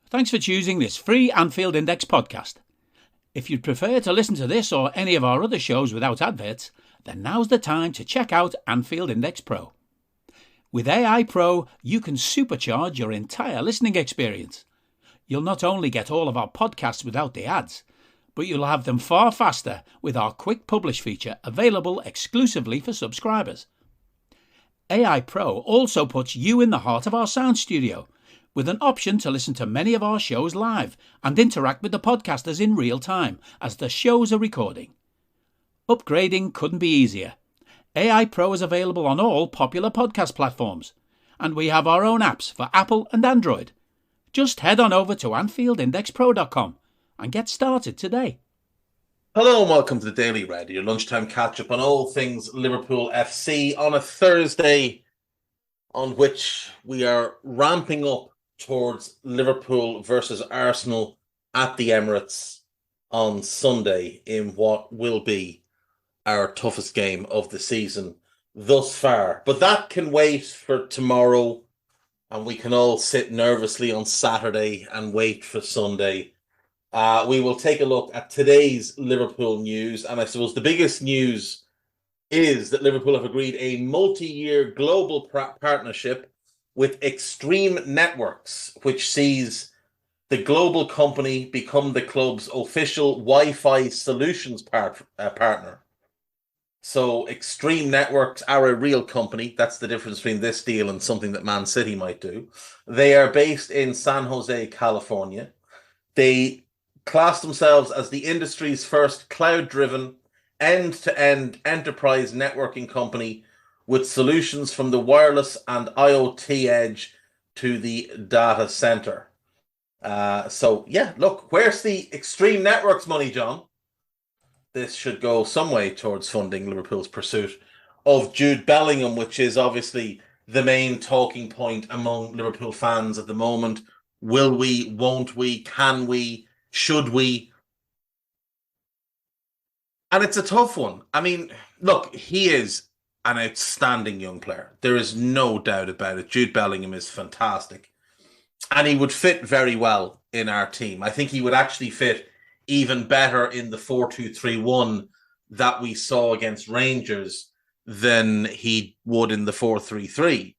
Thanks for choosing this free Anfield Index podcast. If you'd prefer to listen to this or any of our other shows without adverts, then now's the time to check out Anfield Index Pro. With AI Pro, you can supercharge your entire listening experience. You'll not only get all of our podcasts without the ads, but you'll have them far faster with our Quick Publish feature available exclusively for subscribers. AI Pro also puts you in the heart of our sound studio, with an option to listen to many of our shows live and interact with the podcasters in real time as the shows are recording. Upgrading couldn't be easier. AI Pro is available on all popular podcast platforms, and we have our own apps for Apple and Android. Just head on over to AnfieldIndexPro.com and get started today. Hello and welcome to the Daily Red, your lunchtime catch-up on all things Liverpool FC on a Thursday on which we are ramping up towards Liverpool versus Arsenal at the Emirates on Sunday in what will be our toughest game of the season thus far. But that can wait for tomorrow, and we can all sit nervously on Saturday and wait for Sunday. We will take a look at today's Liverpool news, and I suppose the biggest news is that Liverpool have agreed a multi-year global partnership with Extreme Networks, which sees the global company become the club's official Wi-Fi solutions partner. So Extreme Networks are a real company. That's the difference between this deal and something that Man City might do. They are based in San Jose, California. They class themselves as the industry's first cloud-driven, end-to-end enterprise networking company with solutions from the wireless and IoT edge to the data center. Look, where's the Extreme Networks money, John? This should go some way towards funding Liverpool's pursuit of Jude Bellingham, which is obviously the main talking point among Liverpool fans at the moment. Will we, won't we, can we, should we? And it's a tough one. I mean, look, he is an outstanding young player. There is no doubt about it. Jude Bellingham is fantastic. And he would fit very well in our team. I think he would actually fit even better in the 4-2-3-1 that we saw against Rangers than he would in the 4-3-3.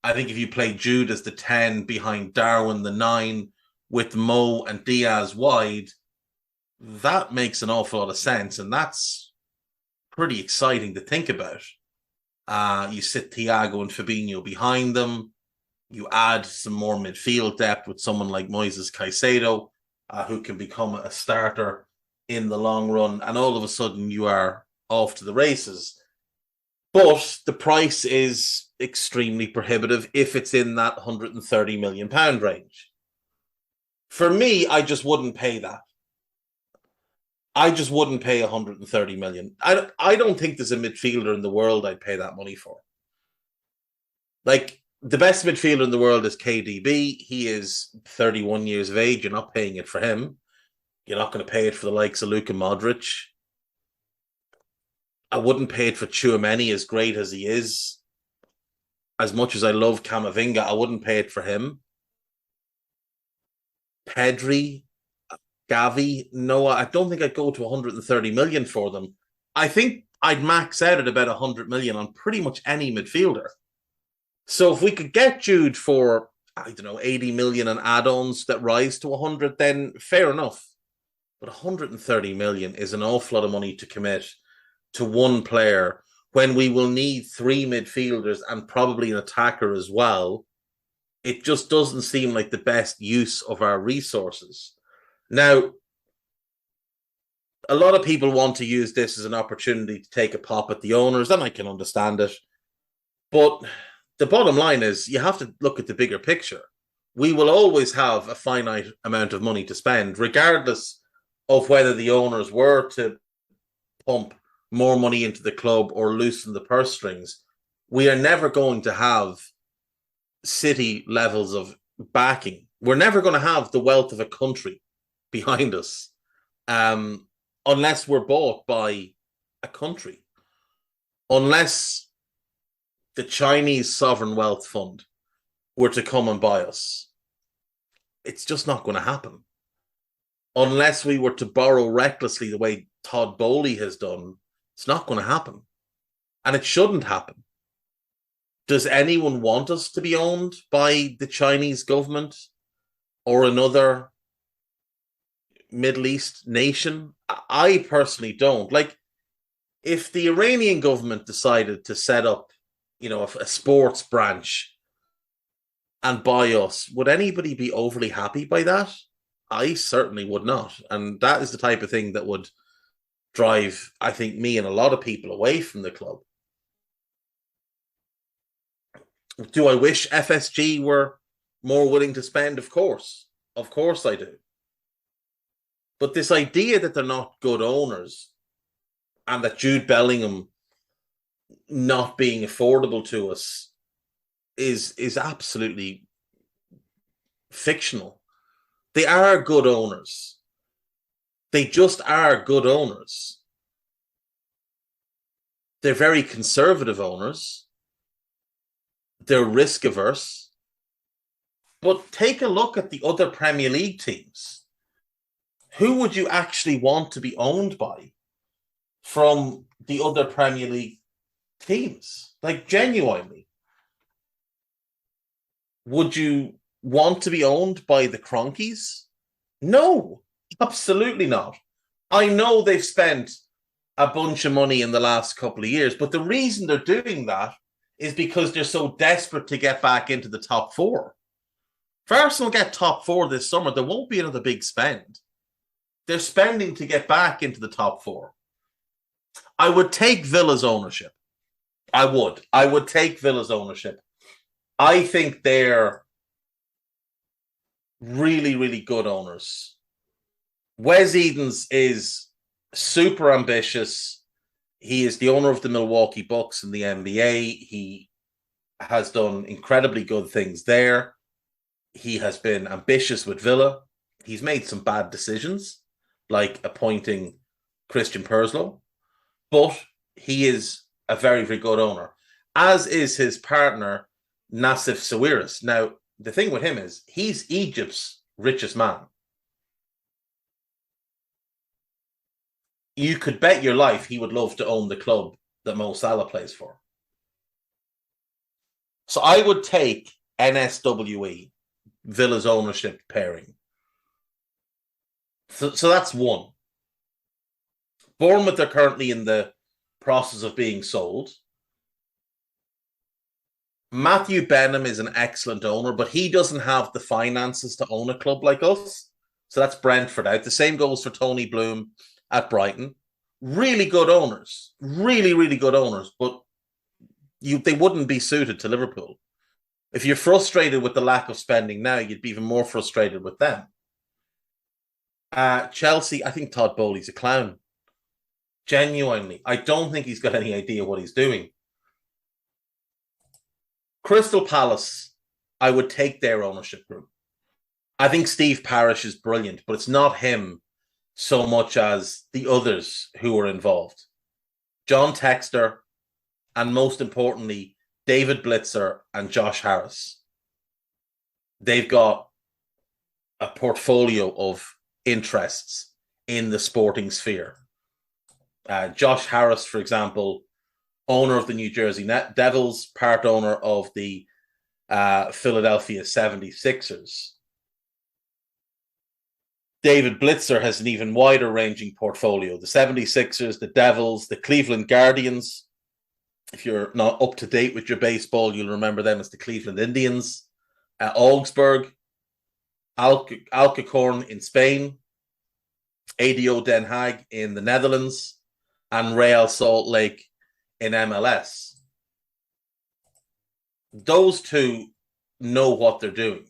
I think if you play Jude as the 10 behind Darwin, the 9, with Mo and Diaz wide, that makes an awful lot of sense. And that's pretty exciting to think about. You sit Thiago and Fabinho behind them. You add some more midfield depth with someone like Moises Caicedo, who can become a starter in the long run. And all of a sudden you are off to the races. But the price is extremely prohibitive if it's in that £130 million range. For me, I just wouldn't pay that. I just wouldn't pay 130 million. I don't think there's a midfielder in the world I'd pay that money for. Like, the best midfielder in the world is KDB. He is 31 years of age. You're not paying it for him. You're not going to pay it for the likes of Luka Modric. I wouldn't pay it for Tchouaméni, as great as he is. As much as I love Camavinga, I wouldn't pay it for him. Pedri, Gavi, Noah, I don't think I'd go to 130 million for them. I think I'd max out at about 100 million on pretty much any midfielder. So if we could get Jude for, 80 million and add-ons that rise to 100, then fair enough. But 130 million is an awful lot of money to commit to one player when we will need 3 midfielders and probably an attacker as well. It just doesn't seem like the best use of our resources. Now, a lot of people want to use this as an opportunity to take a pop at the owners, and I can understand it. But the bottom line is you have to look at the bigger picture. We will always have a finite amount of money to spend, regardless of whether the owners were to pump more money into the club or loosen the purse strings. We are never going to have City levels of backing. We're never going to have the wealth of a country behind us, unless we're bought by a country, unless the Chinese Sovereign Wealth Fund were to come and buy us. it's just not going to happen. Unless we were to borrow recklessly the way Todd Boehly has done, it's not going to happen. And it shouldn't happen. Does anyone want us to be owned by the Chinese government or another Middle East nation? I personally don't. Like, if the Iranian government decided to set up, a sports branch and buy us, would anybody be overly happy by that? I certainly would not. And that is the type of thing that would drive, I think, me and a lot of people away from the club. Do I wish FSG were more willing to spend? Of course. Of course I do. But this idea that they're not good owners and that Jude Bellingham not being affordable to us is absolutely fictional. They are good owners. They just are good owners. They're very conservative owners. They're risk averse. But take a look at the other Premier League teams. Who would you actually want to be owned by from the other Premier League teams? Like, genuinely. Would you want to be owned by the Kroenkes? No, absolutely not. I know they've spent a bunch of money in the last couple of years, but the reason they're doing that is because they're so desperate to get back into the top four. If Arsenal get top four this summer, there won't be another big spend. They're spending to get back into the top four. I would take Villa's ownership. I would take Villa's ownership. I think they're really, really good owners. Wes Edens is super ambitious. He is the owner of the Milwaukee Bucks in the NBA. He has done incredibly good things there. He has been ambitious with Villa. He's made some bad decisions, like appointing Christian Purslow, but he is a very, very good owner, as is his partner, Nassif Sawiris. Now, the thing with him is he's Egypt's richest man. You could bet your life he would love to own the club that Mo Salah plays for. So I would take NSWE, Villa's ownership pairing. So that's one. Bournemouth are currently in the process of being sold. Matthew Benham is an excellent owner, but he doesn't have the finances to own a club like us. So that's Brentford out. The same goes for Tony Bloom at Brighton. Really good owners. Really, really good owners, but they wouldn't be suited to Liverpool. If you're frustrated with the lack of spending now, you'd be even more frustrated with them. Chelsea, I think Todd Boehly's a clown. Genuinely. I don't think he's got any idea what he's doing. Crystal Palace, I would take their ownership group. I think Steve Parish is brilliant, but it's not him so much as the others who are involved. John Textor, and most importantly, David Blitzer and Josh Harris. They've got a portfolio of interests in the sporting sphere. Josh Harris, for example, owner of the New Jersey Devils, part owner of the Philadelphia 76ers. David Blitzer has an even wider ranging portfolio. The 76ers, the Devils, the Cleveland Guardians. If you're not up to date with your baseball, you'll remember them as the Cleveland Indians. Augsburg, Alcorcón in Spain, ADO Den Haag in the Netherlands, and Real Salt Lake in MLS. Those two know what they're doing.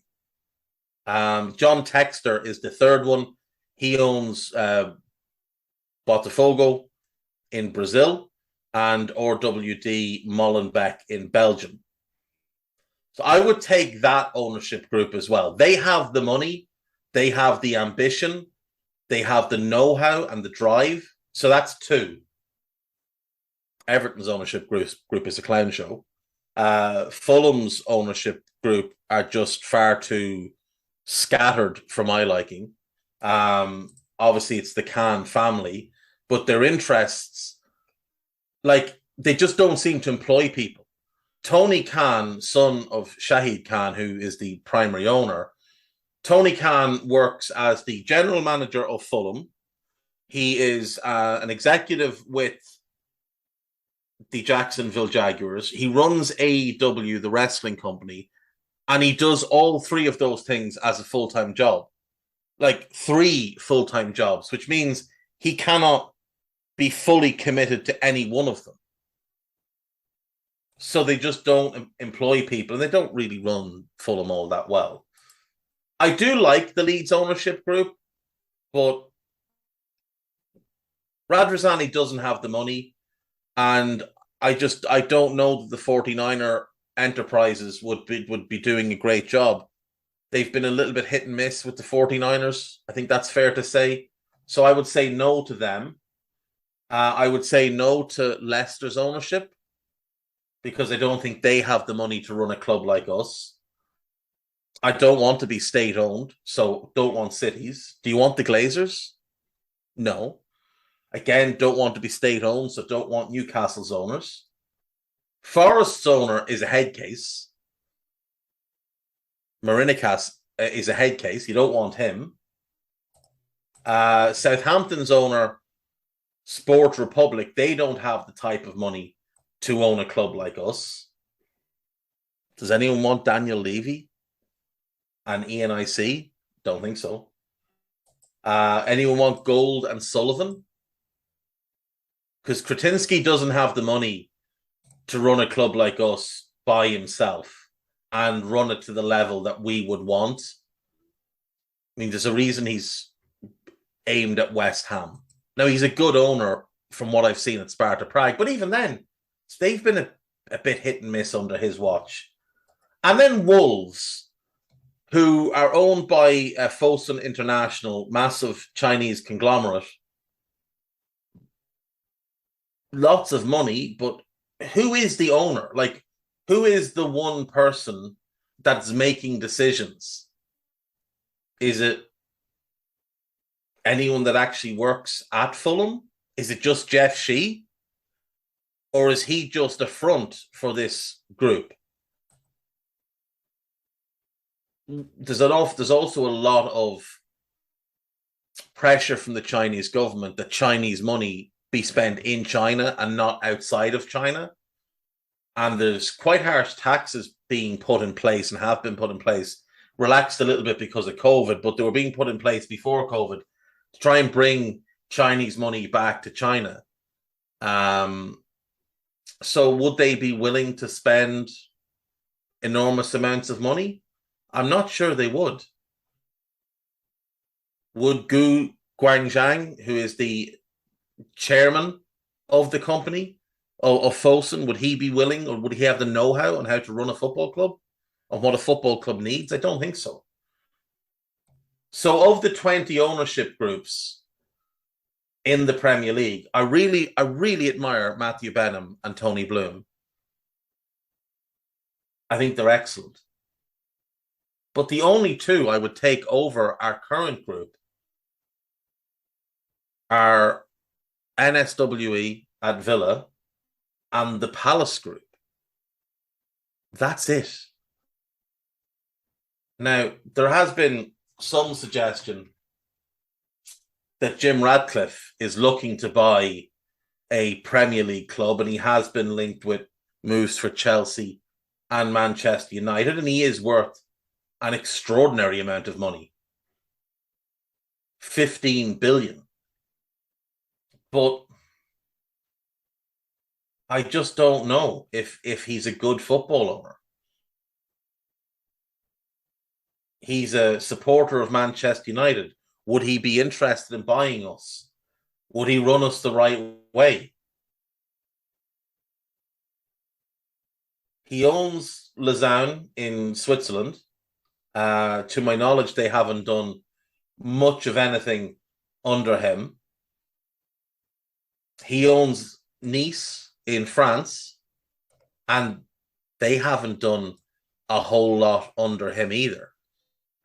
John Textor is the third one. He owns Botafogo in Brazil and RWD Molenbeek in Belgium. So I would take that ownership group as well. They have the money, they have the ambition, they have the know-how and the drive. So that's two. Everton's ownership group is a clown show. Fulham's ownership group are just far too scattered for my liking. Obviously, it's the Khan family, but their interests, like, they just don't seem to employ people. Tony Khan, son of Shahid Khan, who is the primary owner, Tony Khan works as the general manager of Fulham. He is an executive with the Jacksonville Jaguars. He runs AEW, the wrestling company, and he does all three of those things as a full-time job. Like 3 full-time jobs, which means he cannot be fully committed to any one of them. So they just don't employ people, and they don't really run Fulham all that well. I do like the Leeds ownership group, but Radrizzani doesn't have the money, and I don't know that the 49er enterprises would be doing a great job. They've been a little bit hit and miss with the 49ers. I think that's fair to say. So I would say no to them. I would say no to Leicester's ownership, because I don't think they have the money to run a club like us. I don't want to be state-owned, so don't want Cities. Do you want the Glazers? No. Again, don't want to be state-owned, so don't want Newcastle's owners. Forest's owner is a head case. Marinikas is a head case. You don't want him. Southampton's owner, Sport Republic, they don't have the type of money to own a club like us. Does anyone want Daniel Levy and ENIC? Don't think so. Anyone want Gold and Sullivan? Because Kretinsky doesn't have the money to run a club like us by himself and run it to the level that we would want. I mean, there's a reason he's aimed at West Ham. Now, he's a good owner from what I've seen at Sparta Prague, but even then, they've been a bit hit and miss under his watch. And then Wolves, who are owned by Fosun International, massive Chinese conglomerate. Lots of money, but who is the owner? Like, who is the one person that's making decisions? Is it anyone that actually works at Fulham? Is it just Jeff Shee? Or is he just a front for this group? There's also a lot of pressure from the Chinese government that Chinese money be spent in China and not outside of China. And there's quite harsh taxes being put in place and have been put in place, relaxed a little bit because of COVID, but they were being put in place before COVID to try and bring Chinese money back to China. So would they be willing to spend enormous amounts of money? I'm not sure they would. Would Gu Guangzhang, who is the chairman of the company, of Fosun, would he be willing, or would he have the know-how on how to run a football club, on what a football club needs? I don't think so. So of the 20 ownership groups in the Premier League, I really admire Matthew Benham and Tony Bloom. I think they're excellent. But the only two I would take over our current group are NSWE at Villa and the Palace Group. That's it. Now, there has been some suggestion that Jim Ratcliffe is looking to buy a Premier League club, and he has been linked with moves for Chelsea and Manchester United, and he is worth an extraordinary amount of money. 15 billion. But I just don't know if he's a good football owner. He's a supporter of Manchester United. Would he be interested in buying us? Would he run us the right way? He owns Lausanne in Switzerland. To my knowledge, they haven't done much of anything under him. He owns Nice in France, and they haven't done a whole lot under him either.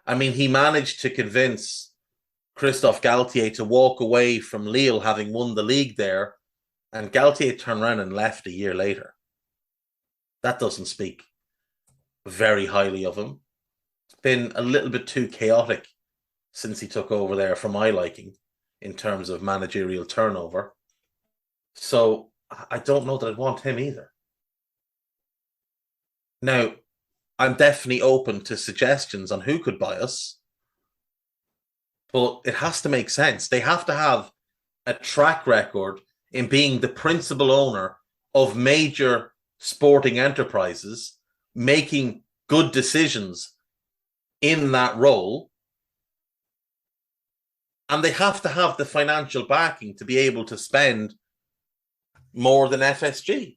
I mean, he managed to convince Christophe Galtier to walk away from Lille having won the league there, and Galtier turned around and left a year later. That doesn't speak very highly of him. It's been a little bit too chaotic since he took over there for my liking in terms of managerial turnover. So I don't know that I'd want him either. Now, I'm definitely open to suggestions on who could buy us, but it has to make sense. They have to have a track record in being the principal owner of major sporting enterprises, making good decisions in that role. And they have to have the financial backing to be able to spend more than FSG.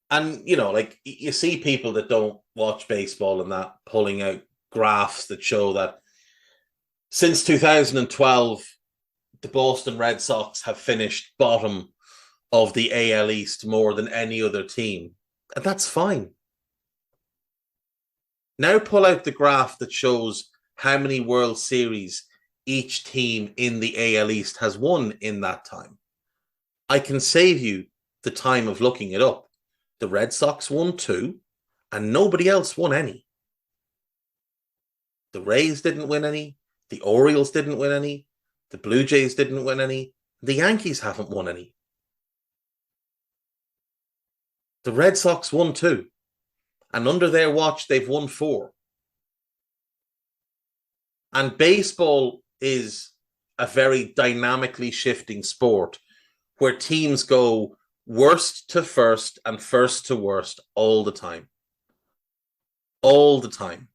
And, you know, like you see people that don't watch baseball and that pulling out graphs that show that since 2012, the Boston Red Sox have finished bottom of the AL East more than any other team. And that's fine. Now pull out the graph that shows how many World Series each team in the AL East has won in that time. I can save you the time of looking it up. The Red Sox won 2, and nobody else won any. The Rays didn't win any. The Orioles didn't win any. The Blue Jays didn't win any. The Yankees haven't won any. The Red Sox won 2. And under their watch, they've won 4. And baseball is a very dynamically shifting sport where teams go worst to first and first to worst all the time. All the time.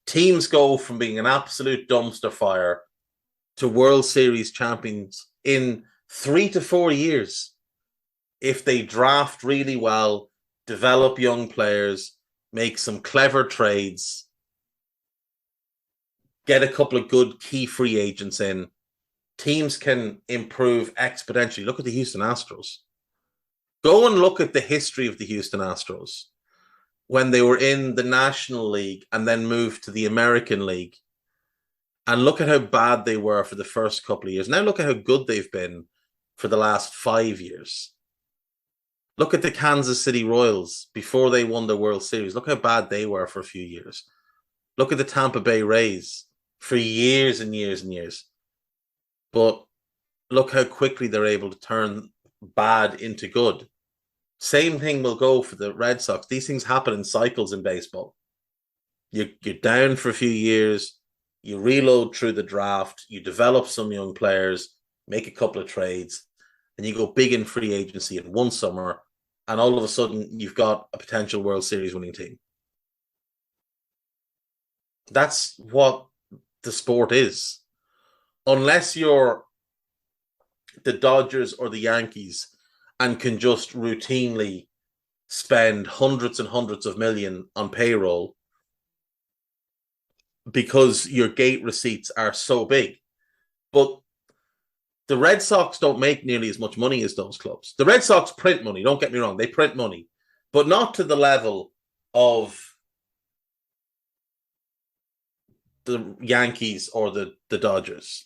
Teams go from being an absolute dumpster fire to World Series champions in 3 to 4 years if they draft really well, develop young players, make some clever trades, get a couple of good key free agents in. Teams can improve exponentially. Look at the Houston Astros. Go and look at the history of the Houston Astros when they were in the National League and then moved to the American League. And look at how bad they were for the first couple of years. Now look at how good they've been for the last 5 years. Look at the Kansas City Royals before they won the World Series. Look how bad they were for a few years. Look at the Tampa Bay Rays for years and years and years. But look how quickly they're able to turn bad into good. Same thing will go for the Red Sox. These things happen in cycles in baseball. You're down for a few years, you reload through the draft, you develop some young players, make a couple of trades, and you go big in free agency in one summer, and all of a sudden you've got a potential World Series winning team. That's what the sport is. Unless you're the Dodgers or the Yankees and can just routinely spend hundreds and hundreds of million on payroll because your gate receipts are so big. But the Red Sox don't make nearly as much money as those clubs. The Red Sox print money, don't get me wrong, they print money, but not to the level of the Yankees or the Dodgers.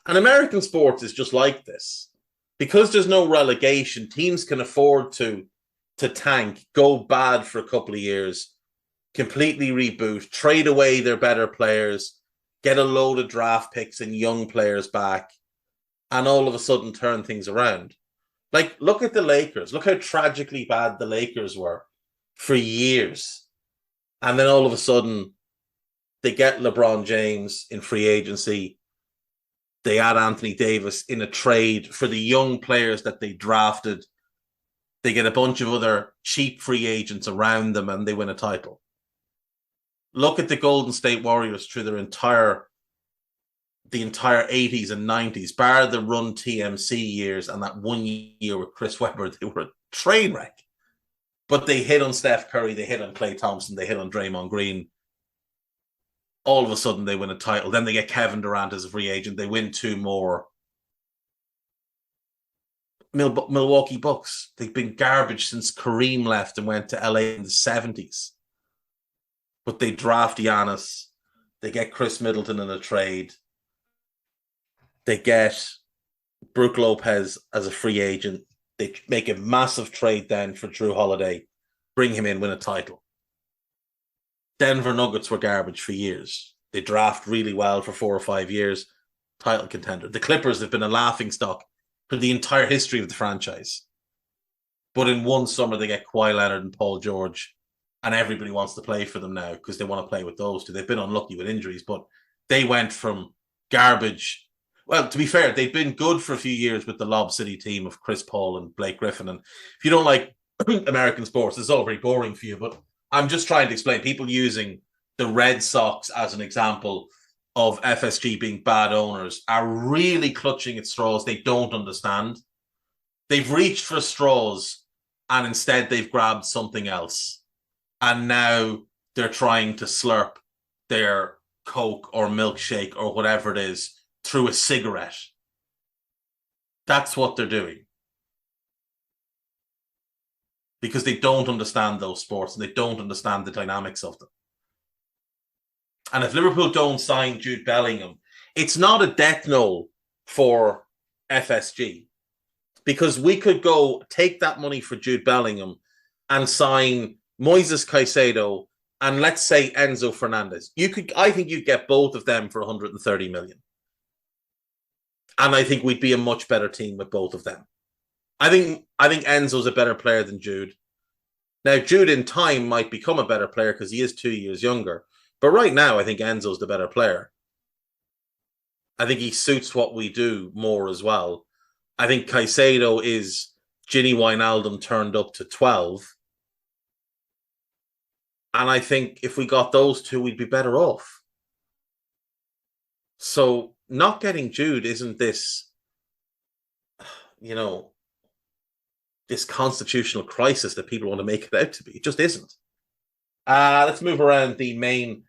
And American sports is just like this. Because there's no relegation, teams can afford to tank, go bad for a couple of years, completely reboot, trade away their better players, get a load of draft picks and young players back, and all of a sudden turn things around. Like, look at the Lakers. Look how tragically bad the Lakers were for years. And then all of a sudden, they get LeBron James in free agency. They add Anthony Davis in a trade for the young players that they drafted. They get a bunch of other cheap free agents around them and they win a title. Look at the Golden State Warriors through the entire 80s and 90s, bar the Run TMC years and that 1 year with Chris Webber, they were a train wreck. But they hit on Steph Curry, they hit on Klay Thompson, they hit on Draymond Green. All of a sudden, they win a title. Then they get Kevin Durant as a free agent. They win 2 more. Milwaukee Bucks. They've been garbage since Kareem left and went to LA in the 70s. But they draft Giannis. They get Chris Middleton in a trade. They get Brook Lopez as a free agent. They make a massive trade then for Drew Holiday, bring him in, win a title. Denver Nuggets were garbage for years. They draft really well for 4 or 5 years. Title contender. The Clippers have been a laughingstock for the entire history of the franchise. But in one summer, they get Kawhi Leonard and Paul George, and everybody wants to play for them now because they want to play with those two. They've been unlucky with injuries, but they went from garbage. Well, to be fair, they've been good for a few years with the Lob City team of Chris Paul and Blake Griffin. And if you don't like American sports, it's all very boring for you, but I'm just trying to explain. People using the Red Sox as an example of FSG being bad owners are really clutching at straws they don't understand. They've reached for straws and instead they've grabbed something else. And now they're trying to slurp their Coke or milkshake or whatever it is through a cigarette. That's what they're doing. Because they don't understand those sports and they don't understand the dynamics of them. And if Liverpool don't sign Jude Bellingham, it's not a death knell for FSG. Because we could go take that money for Jude Bellingham and sign Moises Caicedo and let's say Enzo Fernandez. I think you'd get both of them for 130 million. And I think we'd be a much better team with both of them. I think Enzo's a better player than Jude. Now, Jude in time might become a better player because he is 2 years younger. But right now, I think Enzo's the better player. I think he suits what we do more as well. I think Caicedo is Gini Wijnaldum turned up to 12. And I think if we got those two, we'd be better off. So not getting Jude isn't this, this constitutional crisis that people want to make it out to be. It just isn't. Let's move around the main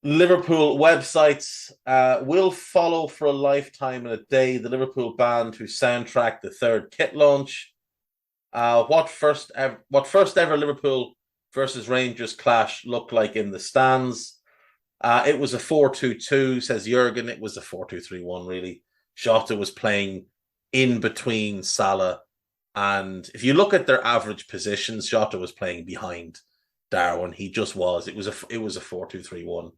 Liverpool websites. Will follow for a lifetime and a day. The Liverpool band who soundtracked the third kit launch. What first ever Liverpool versus Rangers clash looked like in the stands. It was a 4-2-2, says Jurgen. It was a 4-2-3-1, really. Jota was playing in between Salah. And if you look at their average positions, Jota was playing behind Darwin. He just was. It was a 4-2-3-1.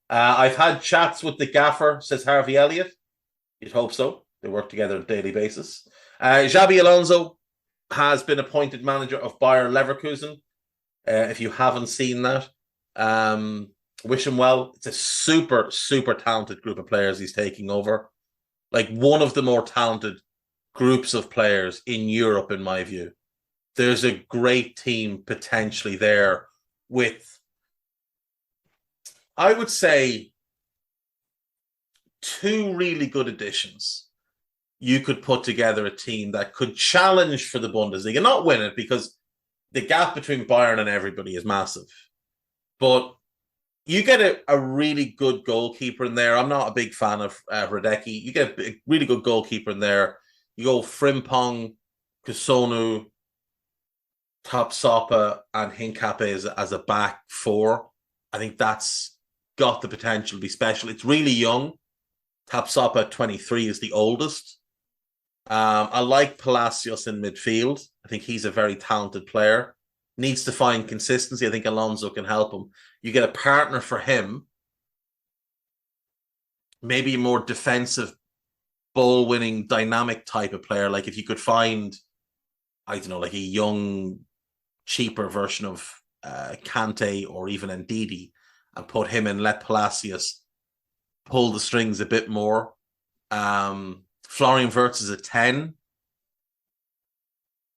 I've had chats with the gaffer, says Harvey Elliott. You'd hope so. They work together on a daily basis. Xabi Alonso has been appointed manager of Bayer Leverkusen. If you haven't seen that, wish him well. It's a super, super talented group of players he's taking over. Like one of the more talented groups of players in Europe, in my view. There's a great team potentially there with, I would say, 2 really good additions. You could put together a team that could challenge for the Bundesliga, not win it because the gap between Bayern and everybody is massive. But you get a really good goalkeeper in there. I'm not a big fan of Radecki. You get a really good goalkeeper in there. You go Frimpong, Kusonu, Tapsoba, and Hincapié as a back 4. I think that's got the potential to be special. It's really young. Tapsoba, 23, is the oldest. I like Palacios in midfield. I think he's a very talented player. Needs to find consistency. I think Alonso can help him. You get a partner for him. Maybe a more defensive, ball-winning, dynamic type of player. Like if you could find, I don't know, like a young, cheaper version of Kante or even Ndidi and put him in, let Palacios pull the strings a bit more. Florian Wirtz is a 10.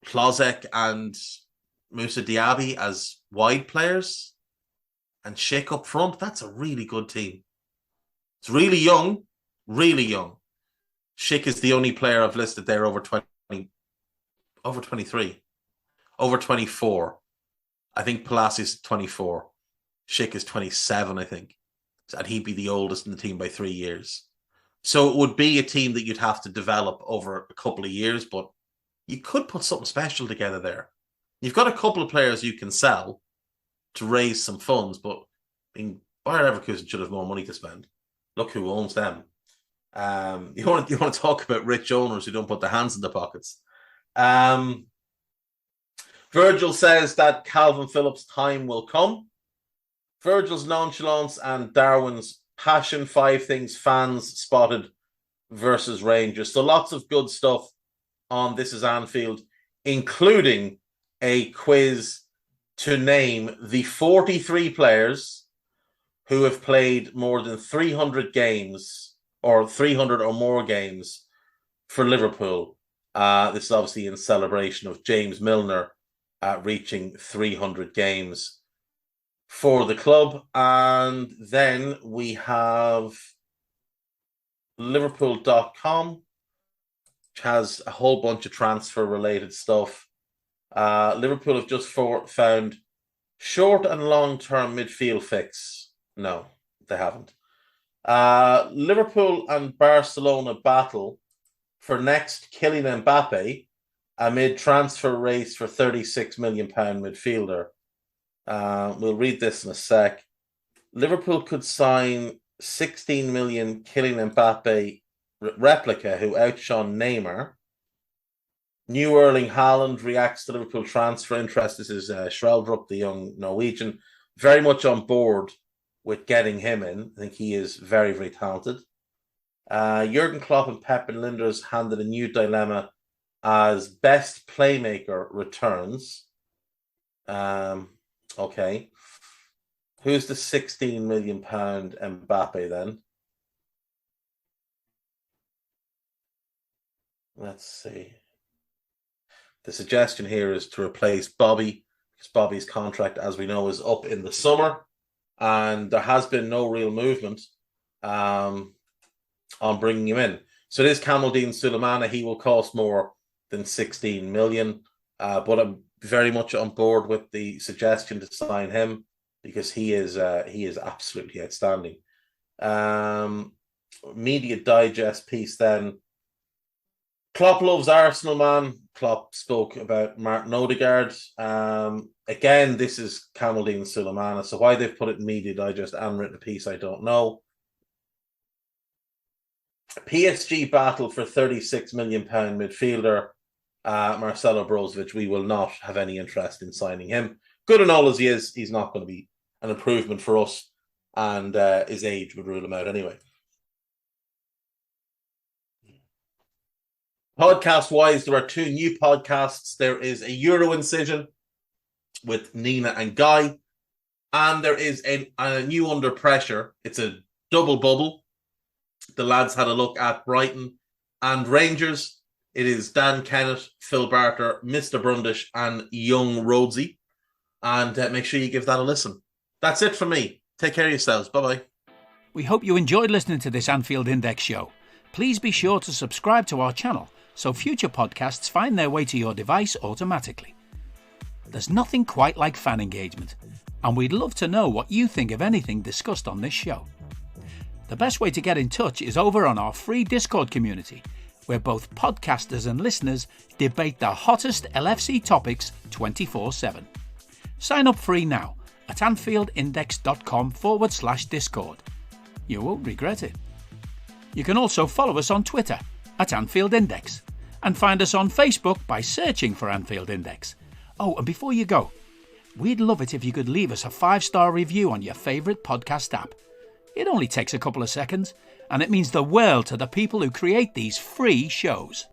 Klozek and Moussa Diaby as wide players and Schick up front. That's a really good team. It's really young, really young. Schick is the only player I've listed there over 23, over 24. I think Palacios is 24. Schick is 27, I think. And he'd be the oldest in the team by 3 years. So it would be a team that you'd have to develop over a couple of years, but you could put something special together there. You've got a couple of players you can sell to raise some funds, but I mean, Bayer Leverkusen should have more money to spend. Look who owns them. You want to talk about rich owners who don't put their hands in their pockets. Virgil says that Calvin Phillips' time will come. Virgil's nonchalance and Darwin's passion, 5 things fans spotted versus Rangers. So lots of good stuff on This Is Anfield, including a quiz to name the 43 players who have played more than 300 games or 300 or more games for Liverpool. This is obviously in celebration of James Milner reaching 300 games for the club. And then we have Liverpool.com, which has a whole bunch of transfer-related stuff. Liverpool have just found short and long-term midfield fix. No, they haven't. Liverpool and Barcelona battle for next Kylian Mbappe amid transfer race for £36 million midfielder. We'll read this in a sec. Liverpool could sign 16 million Kylian Mbappe replica who outshone Neymar. New Erling Haaland reacts to Liverpool transfer interest. This is Schreldrup, the young Norwegian, very much on board with getting him in. I think he is very, very talented. Jurgen Klopp and Pep and Linders handed a new dilemma as best playmaker returns. Okay. Who's the £16 million Mbappe then? Let's see. The suggestion here is to replace Bobby, because Bobby's contract, as we know, is up in the summer. And there has been no real movement on bringing him in. So it is Kamaldeen Sulemana. He will cost more than 16 million. But I'm very much on board with the suggestion to sign him because he is absolutely outstanding. Media Digest piece then. Klopp loves Arsenal, man. Klopp spoke about Martin Odegaard. Again, this is Kamaldeen Sulemana. So why they've put it in Media Digest and written a piece, I don't know. PSG battle for £36 million midfielder Marcelo Brozovic. We will not have any interest in signing him. Good and all as he is, he's not going to be an improvement for us, and his age would rule him out anyway. Podcast-wise, there are 2 new podcasts. There is a Euro Incision with Nina and Guy, and there is a new Under Pressure. It's a double bubble. The lads had a look at Brighton and Rangers. It is Dan Kennett, Phil Barter, Mr. Brundish, and Young Rhodesy. And make sure you give that a listen. That's it from me. Take care of yourselves. Bye-bye. We hope you enjoyed listening to this Anfield Index show. Please be sure to subscribe to our channel so future podcasts find their way to your device automatically. There's nothing quite like fan engagement, and we'd love to know what you think of anything discussed on this show. The best way to get in touch is over on our free Discord community, where both podcasters and listeners debate the hottest LFC topics 24/7. Sign up free now at AnfieldIndex.com/Discord. You won't regret it. You can also follow us on Twitter at Anfield Index and find us on Facebook by searching for Anfield Index. Oh, and before you go, we'd love it if you could leave us a 5-star review on your favourite podcast app. It only takes a couple of seconds, and it means the world to the people who create these free shows.